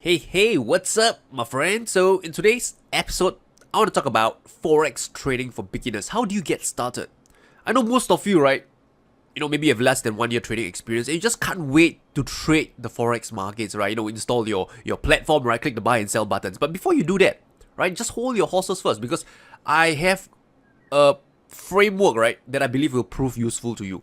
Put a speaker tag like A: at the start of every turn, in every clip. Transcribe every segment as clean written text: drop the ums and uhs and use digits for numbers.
A: Hey, what's up, my friend? So, in today's episode, I want to talk about Forex trading for beginners. How do you get started? I know most of you, right? Maybe you have less than 1 year trading experience and you just can't wait to trade the Forex markets, right? Install your platform, right? Click the buy and sell buttons. But before you do that, right, just hold your horses first because I have a framework, right, that I believe will prove useful to you.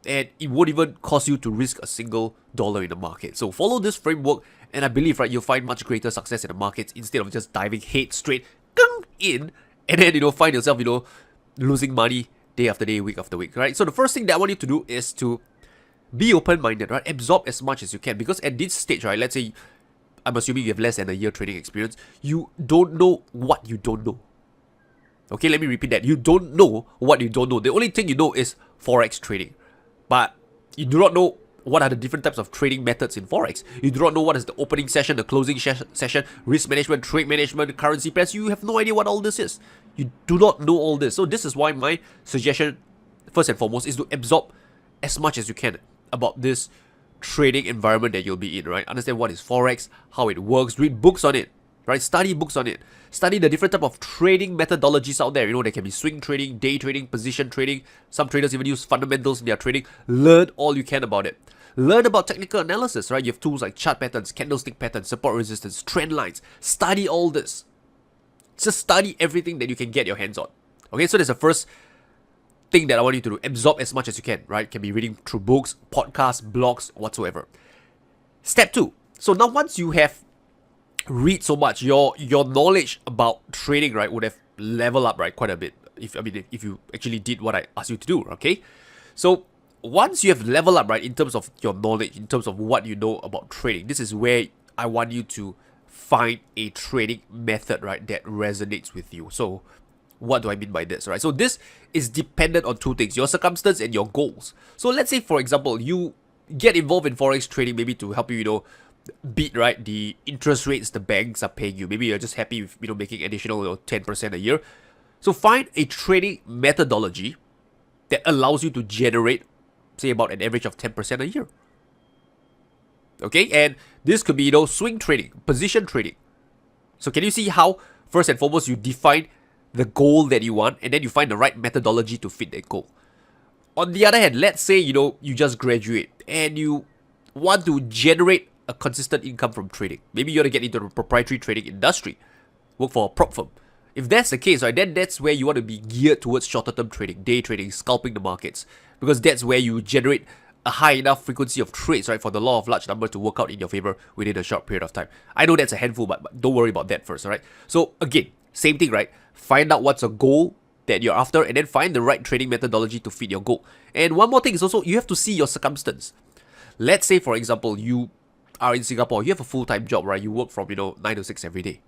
A: And it won't even cost you to risk a single dollar in the market. So follow this framework, and I believe, right, you'll find much greater success in the markets instead of just diving head straight in and then find yourself losing money day after day, week after week, right? So the first thing that I want you to do is to be open-minded, right? Absorb as much as you can, because at this stage, right, let's say I'm assuming you have less than a year trading experience, you don't know what you don't know. Okay, let me repeat that. You don't know what you don't know. The only thing you know is Forex trading. But you do not know what are the different types of trading methods in Forex. You do not know what is the opening session, the closing session, risk management, trade management, currency pairs. You have no idea what all this is. You do not know all this. So this is why my suggestion, first and foremost, is to absorb as much as you can about this trading environment that you'll be in, right? Understand what is Forex, how it works, read books on it, right? Study books on it. Study the different type of trading methodologies out there. There can be swing trading, day trading, position trading. Some traders even use fundamentals in their trading. Learn all you can about it. Learn about technical analysis, right? You have tools like chart patterns, candlestick patterns, support resistance, trend lines. Study all this. Just study everything that you can get your hands on. Okay, so that's the first thing that I want you to do. Absorb as much as you can, right? It can be reading through books, podcasts, blogs, whatsoever. Step 2. So now once you have read so much, your knowledge about trading, right, would have leveled up, right, quite a bit. If you actually did what I asked you to do, okay? So once you have leveled up, right, in terms of your knowledge, in terms of what you know about trading, this is where I want you to find a trading method, right, that resonates with you. So what do I mean by this, right? So this is dependent on two things: your circumstance and your goals. So let's say, for example, you get involved in Forex trading maybe to help you, beat, right, the interest rates the banks are paying you. Maybe you're just happy with making additional 10% a year. So find a trading methodology that allows you to generate, say, about an average of 10% a year. Okay, and this could be swing trading, position trading. So can you see how first and foremost you define the goal that you want, and then you find the right methodology to fit that goal? On the other hand, let's say you just graduate and you want to generate a consistent income from trading. Maybe you want to get into the proprietary trading industry, work for a prop firm. If that's the case, right, then that's where you want to be geared towards shorter term trading, day trading, scalping the markets, because that's where you generate a high enough frequency of trades, right, for the law of large number to work out in your favor within a short period of time. I know that's a handful, but don't worry about that first, alright? So again, same thing, right? Find out what's a goal that you're after, and then find the right trading methodology to fit your goal. And one more thing is also, you have to see your circumstance. Let's say, for example, you are in Singapore, you have a full-time job, right? You work from 9 to 6 every day.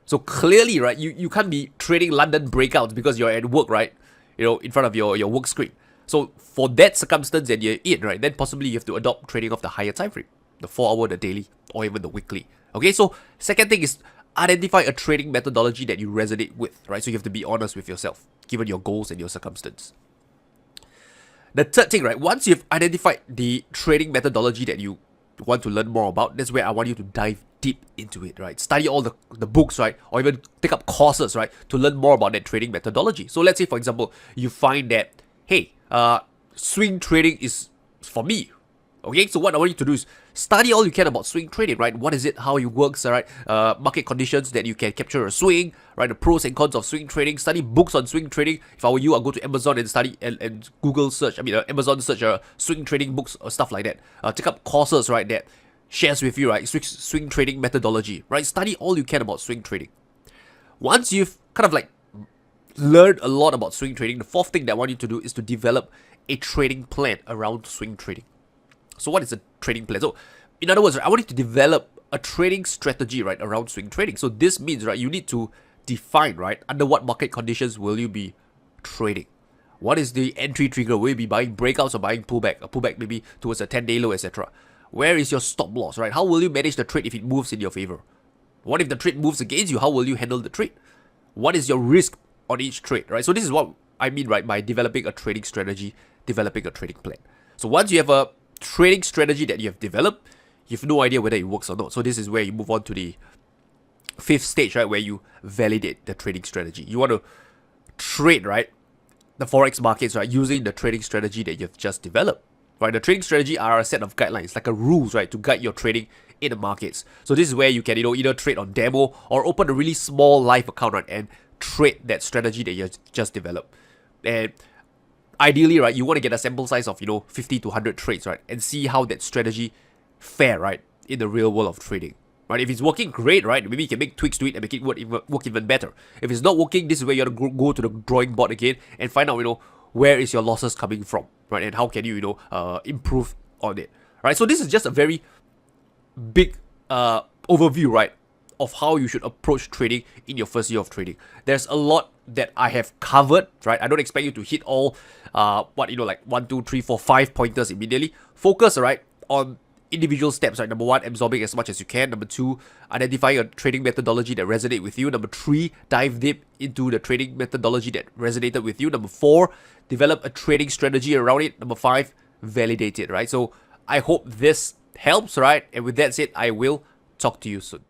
A: So clearly, right, you can't be trading London breakouts because you're at work, right? In front of your work screen. So for that circumstance that you're in, right, then possibly you have to adopt trading of the higher time frame, the 4-hour, the daily, or even the weekly. Okay, so second thing is identify a trading methodology that you resonate with, right? So you have to be honest with yourself, given your goals and your circumstance. The third thing, right, once you've identified the trading methodology that you want to learn more about, that's where I want you to dive deep into it, right? Study all the books, right? Or even take up courses, right? To learn more about that trading methodology. So let's say, for example, you find that, hey, swing trading is for me. Okay, so what I want you to do is study all you can about swing trading, right? What is it, how it works, right? Market conditions that you can capture a swing, right? The pros and cons of swing trading. Study books on swing trading. If I were you, I'll go to Amazon and study and Google search, Amazon search swing trading books or stuff like that. Take up courses, right, that shares with you, right, swing trading methodology, right? Study all you can about swing trading. Once you've kind of like learned a lot about swing trading, the fourth thing that I want you to do is to develop a trading plan around swing trading. So what is a trading plan? So in other words, I want you to develop a trading strategy, right, around swing trading. So this means, right, you need to define, right, under what market conditions will you be trading? What is the entry trigger? Will you be buying breakouts or buying pullback? A pullback maybe towards a 10-day low, etc. Where is your stop loss, right? How will you manage the trade if it moves in your favor? What if the trade moves against you? How will you handle the trade? What is your risk on each trade, right? So this is what I mean, right, by developing a trading strategy, developing a trading plan. So once you have a trading strategy that you have developed, you have no idea whether it works or not. So this is where you move on to the fifth stage, right, where you validate the trading strategy. You want to trade, right, the forex markets, right, using the trading strategy that you've just developed, right? The trading strategy are a set of guidelines, like a rules, right, to guide your trading in the markets. So this is where you can, either trade on demo or open a really small live account, right, and trade that strategy that you just developed. And ideally, right, you want to get a sample size of 50 to 100 trades, right, and see how that strategy fare, right, in the real world of trading. Right, if it's working great, right, maybe you can make tweaks to it and make it work even better. If it's not working, this is where you have to go to the drawing board again and find out, where is your losses coming from, right, and how can you, improve on it, right? So this is just a very big overview, right, of how you should approach trading in your first year of trading. There's a lot that I have covered, right? I don't expect you to hit all, like 1, 2, 3, 4, 5 pointers immediately. Focus, right, on individual steps, right? Number 1, absorbing as much as you can. Number 2, identifying a trading methodology that resonates with you. Number 3, dive deep into the trading methodology that resonated with you. Number 4, develop a trading strategy around it. Number 5, validate it, right? So I hope this helps, right? And with that said, I will talk to you soon.